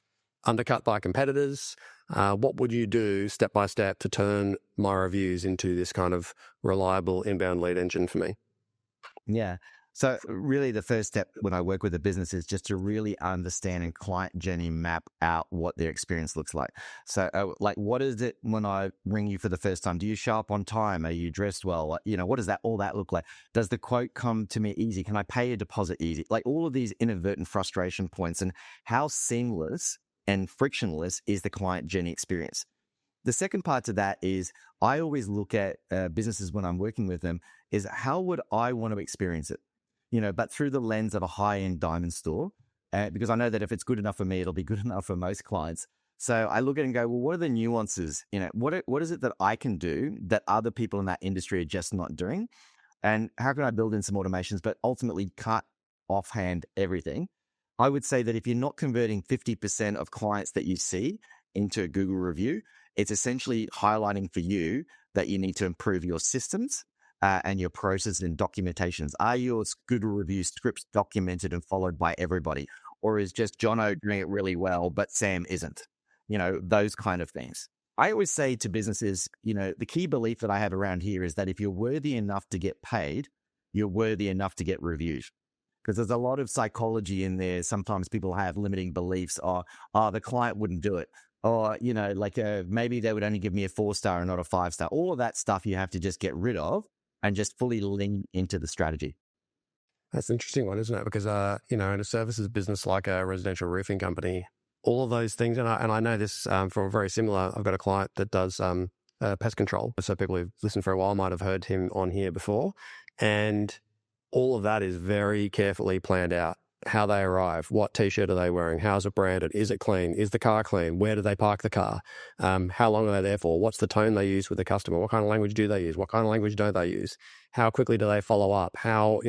undercut by competitors. What would you do step by step to turn my reviews into this kind of reliable inbound lead engine for me? Yeah. So really the first step when I work with a business is just to really understand and client journey map out what their experience looks like. So like, what is it when I ring you for the first time? Do you show up on time? Are you dressed well? What does all that look like? Does the quote come to me easy? Can I pay a deposit easy? Like all of these inadvertent frustration points, and how seamless and frictionless is the client journey experience. The second part to that is I always look at businesses when I'm working with them is how would I want to experience it? But through the lens of a high-end diamond store, because I know that if it's good enough for me, it'll be good enough for most clients. So I look at it and go, well, what are the nuances? What is it that I can do that other people in that industry are just not doing? And how can I build in some automations, but ultimately cut offhand everything? I would say that if you're not converting 50% of clients that you see into a Google review, it's essentially highlighting for you that you need to improve your systems and your process and documentations. Are your Google review scripts documented and followed by everybody? Or is just Jono doing it really well, but Sam isn't? Those kind of things. I always say to businesses, the key belief that I have around here is that if you're worthy enough to get paid, you're worthy enough to get reviewed. Because there's a lot of psychology in there. Sometimes people have limiting beliefs, or, the client wouldn't do it. Or, maybe they would only give me a 4-star and not a 5-star. All of that stuff you have to just get rid of and just fully lean into the strategy. That's an interesting one, isn't it? Because, in a services business like a residential roofing company, all of those things, and I know this from a very similar, I've got a client that does pest control. So people who've listened for a while might have heard him on here before. And all of that is very carefully planned out. How they arrive, what t-shirt are they wearing, how's it branded, is it clean, is the car clean, where do they park the car, how long are they there for, what's the tone they use with the customer, what kind of language do they use, what kind of language don't they use, how quickly do they follow up, how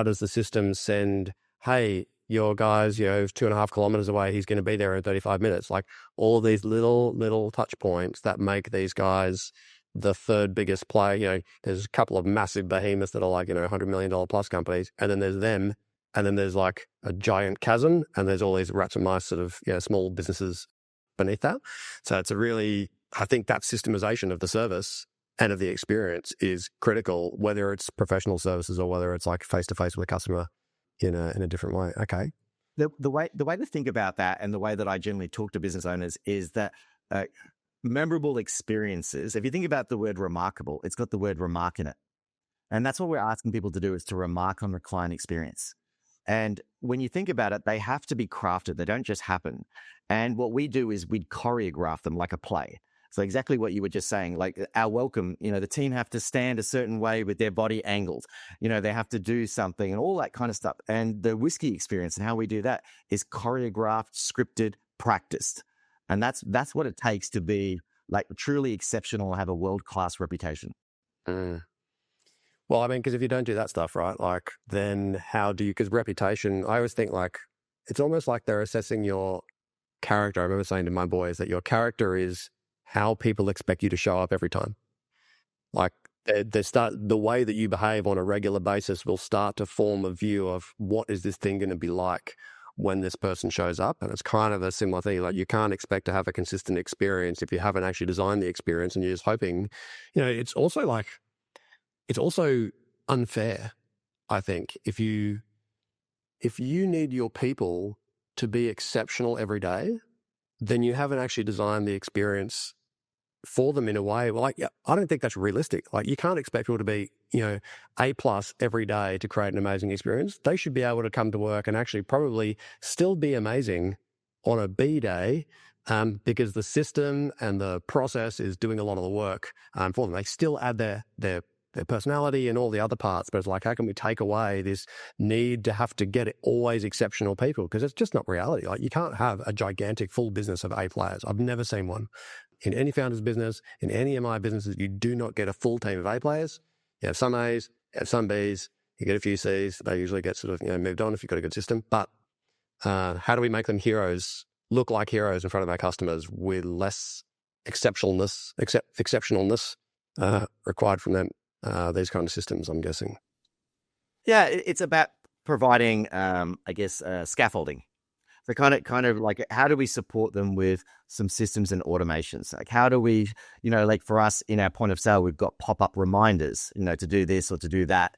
does the system send, hey, your guy's 2.5 kilometers away, he's going to be there in 35 minutes. Like all these little touch points that make these guys the third biggest player. There's a couple of massive behemoths that are like $100 million plus companies, and then there's them. And then there's like a giant chasm, and there's all these rats and mice sort of small businesses beneath that. So it's I think that systemization of the service and of the experience is critical, whether it's professional services or whether it's like face-to-face with a customer in a different way. Okay. The way to think about that, and the way that I generally talk to business owners, is that memorable experiences, if you think about the word remarkable, it's got the word remark in it. And that's what we're asking people to do, is to remark on the client experience. And when you think about it, they have to be crafted. They don't just happen. And what we do is we choreograph them like a play. So exactly what you were just saying, like our welcome, the team have to stand a certain way with their body angled. They have to do something and all that kind of stuff. And the whiskey experience and how we do that is choreographed, scripted, practiced. And that's what it takes to be like truly exceptional and have a world-class reputation. Well, I mean, because if you don't do that stuff, right, like then how do you, because reputation, I always think like, it's almost like they're assessing your character. I remember saying to my boys that your character is how people expect you to show up every time. Like the way that you behave on a regular basis will start to form a view of what is this thing going to be like when this person shows up. And it's kind of a similar thing. Like you can't expect to have a consistent experience if you haven't actually designed the experience and you're just hoping, it's also unfair, I think. If you need your people to be exceptional every day, then you haven't actually designed the experience for them in a way. Well, I don't think that's realistic. Like you can't expect people to be, A+ every day to create an amazing experience. They should be able to come to work and actually probably still be amazing on a B day, because the system and the process is doing a lot of the work for them. They still add their personality and all the other parts, but it's like, how can we take away this need to have to get always exceptional people? Because it's just not reality. Like you can't have a gigantic full business of A players. I've never seen one. In any founder's business, in any of my businesses, you do not get a full team of A players. You have some A's, you have some B's, you get a few C's. They usually get sort of moved on if you've got a good system. But how do we make them heroes, look like heroes in front of our customers with less exceptionalness required from them? These kind of systems, I'm guessing. Yeah, it's about providing, scaffolding. So kind of like, how do we support them with some systems and automations? Like, how do we, like for us in our point of sale, we've got pop-up reminders, to do this or to do that,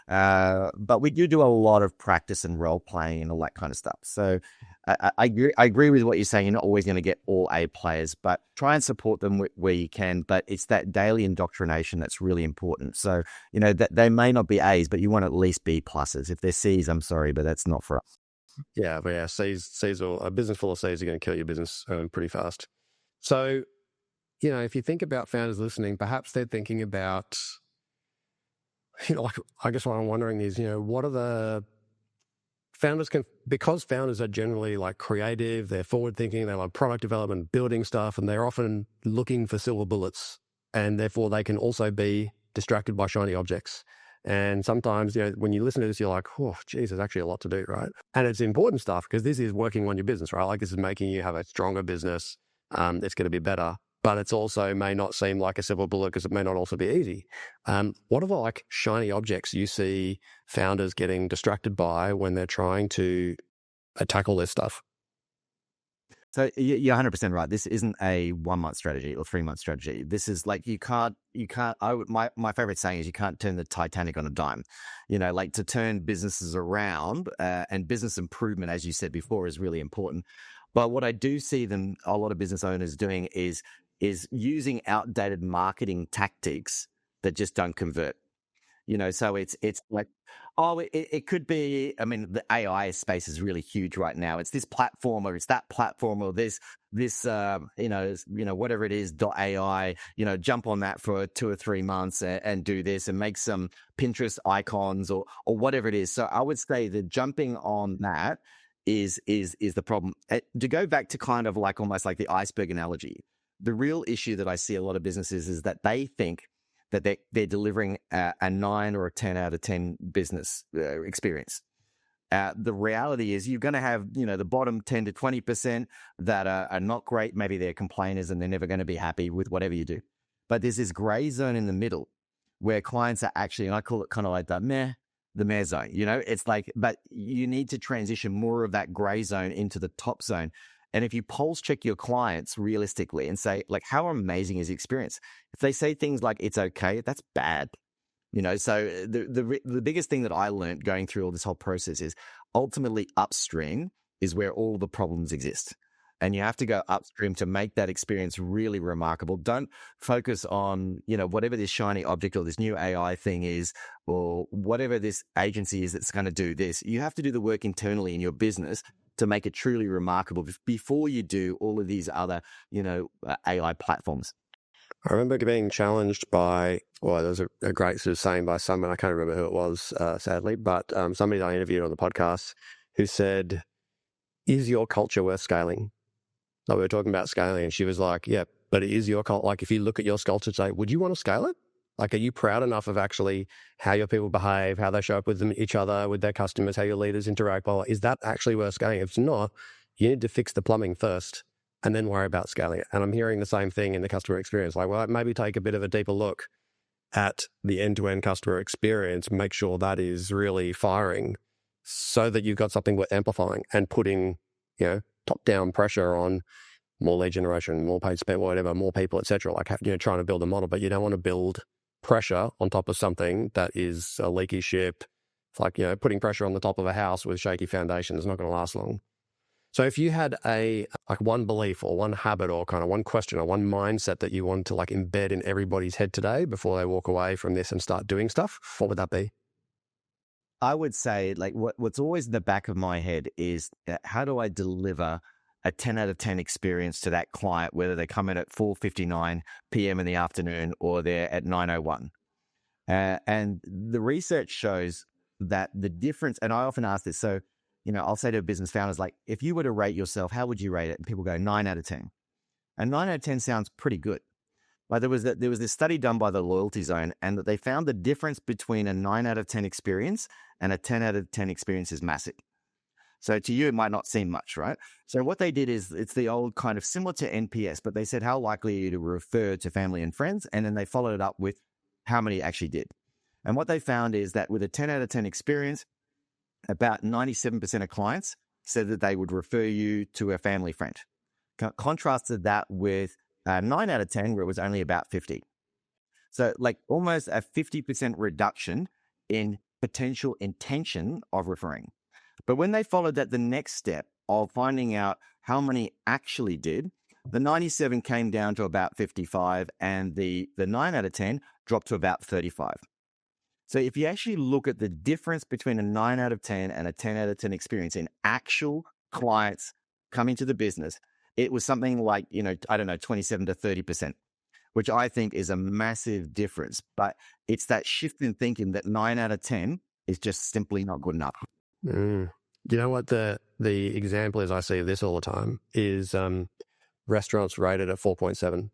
but we do a lot of practice and role playing and all that kind of stuff. So I agree with what you're saying. You're not always going to get all A players, but try and support them where you can. But it's that daily indoctrination that's really important. So, that they may not be A's, but you want at least B pluses. If they're C's, I'm sorry, but that's not for us. Yeah, but C's or a business full of C's are going to kill your business pretty fast. So, if you think about founders listening, perhaps they're thinking about, like, I guess what I'm wondering is, what are the founders because founders are generally like creative, they're forward thinking, they love product development, building stuff, and they're often looking for silver bullets. And therefore they can also be distracted by shiny objects. And sometimes, when you listen to this, you're like, oh, geez, there's actually a lot to do, right? And it's important stuff because this is working on your business, right? Like this is making you have a stronger business. It's going to be better, but it's also may not seem like a silver bullet because it may not also be easy. What are the like shiny objects you see founders getting distracted by when they're trying to tackle this stuff? So you're 100% right. This isn't a 1 month strategy or 3 month strategy. This is like, my favorite saying is you can't turn the Titanic on a dime. Like to turn businesses around and business improvement, as you said before, is really important. But what I do see a lot of business owners doing is using outdated marketing tactics that just don't convert. So it's like, it could be, I mean, the AI space is really huge right now. It's this platform or it's that platform or this, whatever it is, .ai, jump on that for 2 or 3 months and do this and make some Pinterest icons or whatever it is. So I would say that jumping on that is the problem. To go back to kind of like almost like the iceberg analogy, the real issue that I see a lot of businesses is that they think that they're delivering a 9 or a 10 out of 10 business experience. The reality is you're going to have, the bottom 10 to 20% that are not great. Maybe they're complainers and they're never going to be happy with whatever you do. But there's this gray zone in the middle where clients are actually, and I call it kind of like the meh zone, it's like, but you need to transition more of that gray zone into the top zone. And if you pulse check your clients realistically and say, like, how amazing is the experience? If they say things like, it's okay, that's bad. So the biggest thing that I learned going through all this whole process is ultimately upstream is where all the problems exist. And you have to go upstream to make that experience really remarkable. Don't focus on, whatever this shiny object or this new AI thing is, or whatever this agency is that's going to do this. You have to do the work internally in your business to make it truly remarkable before you do all of these other, AI platforms. I remember being challenged by, there was a great sort of saying by someone, I can't remember who it was, sadly, but somebody that I interviewed on the podcast who said, is your culture worth scaling? Like we were talking about scaling, and she was like, yeah, but is your culture, like if you look at your culture today, would you want to scale it? Like, are you proud enough of actually how your people behave, how they show up with each other, with their customers, how your leaders interact? Well, is that actually worth scaling? If it's not, you need to fix the plumbing first and then worry about scaling it. And I'm hearing the same thing in the customer experience. Like, well, maybe take a bit of a deeper look at the end-to-end customer experience, make sure that is really firing so that you've got something worth amplifying and putting, top-down pressure on more lead generation, more paid spend, whatever, more people, etc. Like, trying to build a model, but you don't want to build pressure on top of something that is a leaky ship. It's like, putting pressure on the top of a house with shaky foundations is not going to last long. So if you had one belief or one habit or kind of one question or one mindset that you want to like embed in everybody's head today before they walk away from this and start doing stuff, what would that be? I would say like what's always in the back of my head is how do I deliver a 10 out of 10 experience to that client, whether they come in at 4:59 p.m. in the afternoon or they're at 9:01. And the research shows that the difference, and I often ask this, so, I'll say to business founders, like, if you were to rate yourself, how would you rate it? And people go 9 out of 10. And 9 out of 10 sounds pretty good. But there was this study done by the Loyalty Zone, and that they found the difference between a 9 out of 10 experience and a 10 out of 10 experience is massive. So to you, it might not seem much, right? So what they did is it's the old kind of similar to NPS, but they said, how likely are you to refer to family and friends? And then they followed it up with how many actually did. And what they found is that with a 10 out of 10 experience, about 97% of clients said that they would refer you to a family friend. Contrasted that with 9 out of 10, where it was only about 50. So like almost a 50% reduction in potential intention of referring. But when they followed that the next step of finding out how many actually did, the 97 came down to about 55 and the 9 out of 10 dropped to about 35. So if you actually look at the difference between a 9 out of 10 and a 10 out of 10 experience in actual clients coming to the business, it was something like, 27 to 30%. which I think is a massive difference. But it's that shift in thinking that 9 out of 10 is just simply not good enough. You know what the example is I see of this all the time is restaurants rated at 4.7.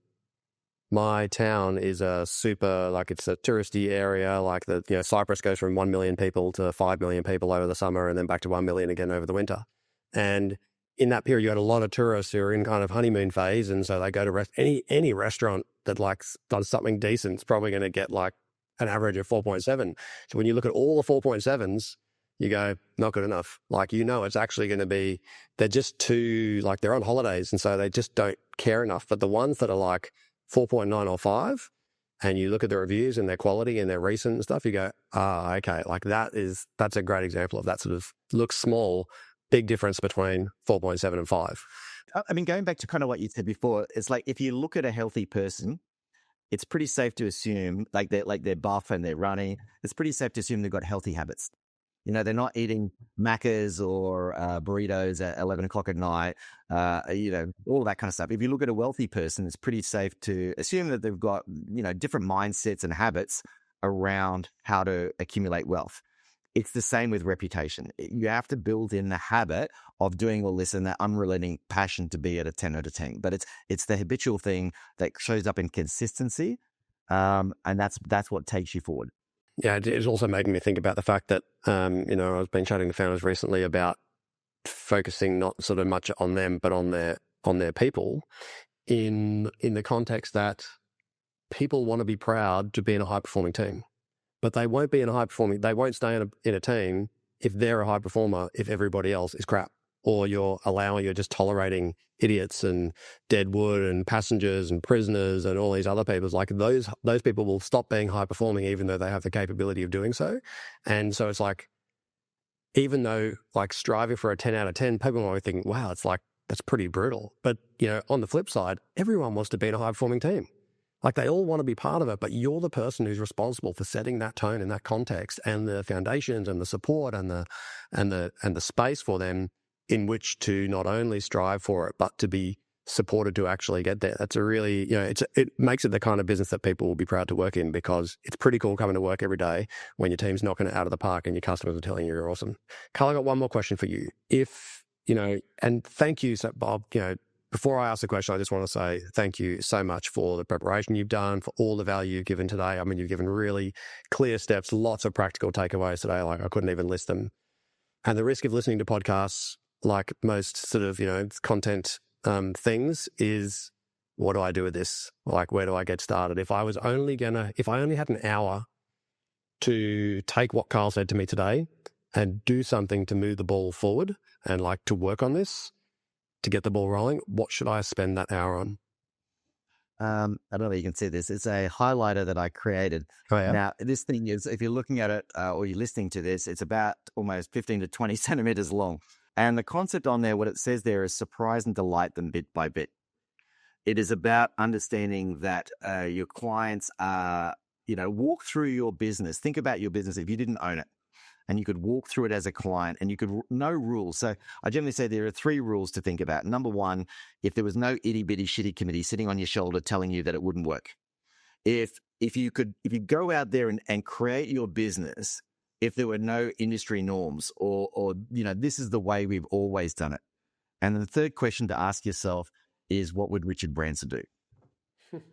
My town is a super, like it's a touristy area, like Cyprus goes from 1 million people to 5 million people over the summer and then back to 1 million again over the winter. And in that period, you had a lot of tourists who are in kind of honeymoon phase. And so they go to any restaurant that like does something decent is probably going to get like an average of 4.7. So when you look at all the 4.7s, you go, not good enough. Like, it's actually going to be, they're just too, like they're on holidays. And so they just don't care enough. But the ones that are like 4.9 or 5, and you look at the reviews and their quality and their recent and stuff, you go, okay, like that's a great example of that sort of looks small, big difference between 4.7 and 5. I mean, going back to kind of what you said before, it's like if you look at a healthy person, it's pretty safe to assume they're buff and they're running. It's pretty safe to assume they've got healthy habits. They're not eating Maccas or burritos at 11 o'clock at night, all that kind of stuff. If you look at a wealthy person, it's pretty safe to assume that they've got, different mindsets and habits around how to accumulate wealth. It's the same with reputation. You have to build in the habit of doing all this and that unrelenting passion to be at a 10 out of 10. But it's the habitual thing that shows up in consistency, and that's what takes you forward. Yeah, it's also making me think about the fact that, I've been chatting to founders recently about focusing not sort of much on them, but on their people in the context that people want to be proud to be in a high-performing team, but they won't be they won't stay in a team if they're a high performer, if everybody else is crap, or you're just tolerating idiots and dead wood and passengers and prisoners and all these other people. Like those people will stop being high performing even though they have the capability of doing so. And so it's like, even though like striving for a 10 out of 10, people might think, wow, it's like, that's pretty brutal. But, on the flip side, everyone wants to be in a high performing team. Like they all want to be part of it, but you're the person who's responsible for setting that tone in that context and the foundations and the support and the space for them in which to not only strive for it, but to be supported to actually get there. That's a really, it makes it the kind of business that people will be proud to work in, because it's pretty cool coming to work every day when your team's knocking it out of the park and your customers are telling you you're awesome. Karl, I got one more question for you. And thank you, Bob, before I ask the question, I just want to say thank you so much for the preparation you've done, for all the value you've given today. I mean, you've given really clear steps, lots of practical takeaways today. Like I couldn't even list them. And the risk of listening to podcasts, like most sort of, content things, is what do I do with this? Like, where do I get started? If I only had an hour to take what Karl said to me today and do something to move the ball forward and like to work on this, to get the ball rolling, what should I spend that hour on? I don't know if you can see this. It's a highlighter that I created. Oh, yeah. Now, this thing is, if you're looking at it or you're listening to this, it's about almost 15 to 20 centimeters long. And the concept on there, what it says there is surprise and delight them bit by bit. It is about understanding that your clients are, walk through your business. Think about your business if you didn't own it. And you could walk through it as a client and you could know rules. So I generally say there are 3 rules to think about. Number 1, if there was no itty bitty shitty committee sitting on your shoulder telling you that it wouldn't work. If you go out there and create your business, if there were no industry norms or this is the way we've always done it. And then the third question to ask yourself is, what would Richard Branson do?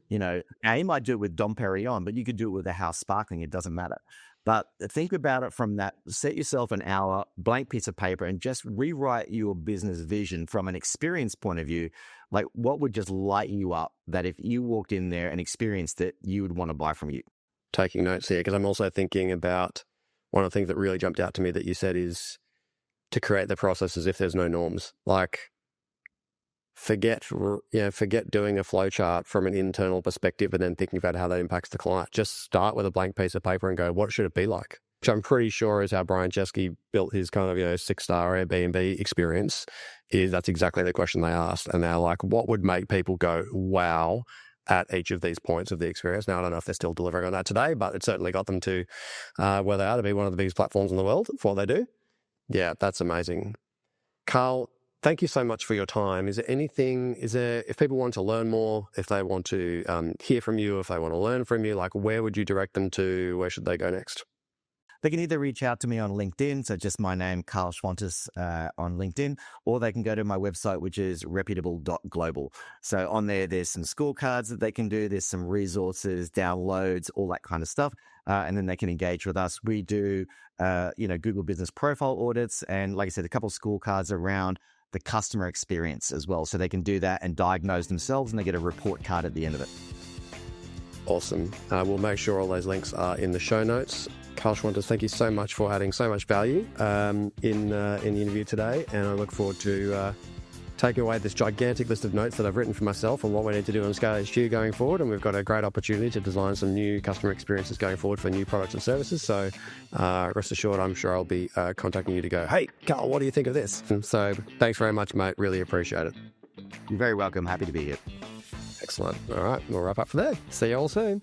Now he might do it with Dom Perignon, but you could do it with a house sparkling. It doesn't matter. But think about it from that. Set yourself an hour, blank piece of paper, and just rewrite your business vision from an experience point of view. Like, what would just light you up that if you walked in there and experienced it, you would want to buy from you? Taking notes here, because I'm also thinking about one of the things that really jumped out to me that you said is to create the process as if there's no norms. Like, forget doing a flow chart from an internal perspective and then thinking about how that impacts the client. Just start with a blank piece of paper and go, what should it be like? Which I'm pretty sure is how Brian Chesky built his kind of 6-star Airbnb experience. That's exactly the question they asked. And they're like, what would make people go, wow, at each of these points of the experience? Now, I don't know if they're still delivering on that today, but it certainly got them to where they are, to be one of the biggest platforms in the world for what they do. Yeah, that's amazing. Karl, thank you so much for your time. If people want to learn more, if they want to hear from you, if they want to learn from you, like where would you direct them to? Where should they go next? They can either reach out to me on LinkedIn, so just my name, Karl Schwantes, on LinkedIn, or they can go to my website, which is reputable.global. So on there's some scorecards that they can do, there's some resources, downloads, all that kind of stuff, and then they can engage with us. We do, Google Business Profile audits, and like I said, a couple of scorecards around the customer experience as well, so they can do that and diagnose themselves, and they get a report card at the end of it. Awesome. We'll make sure all those links are in the show notes. Karl Schwantes, thank you so much for adding so much value in the interview today, and I look forward to taking away this gigantic list of notes that I've written for myself on what we need to do on Scale HQ going forward, and we've got a great opportunity to design some new customer experiences going forward for new products and services. So rest assured, I'm sure I'll be contacting you to go, hey, Karl, what do you think of this? And so thanks very much, mate. Really appreciate it. You're very welcome. Happy to be here. Excellent. All right, we'll wrap up for there. See you all soon.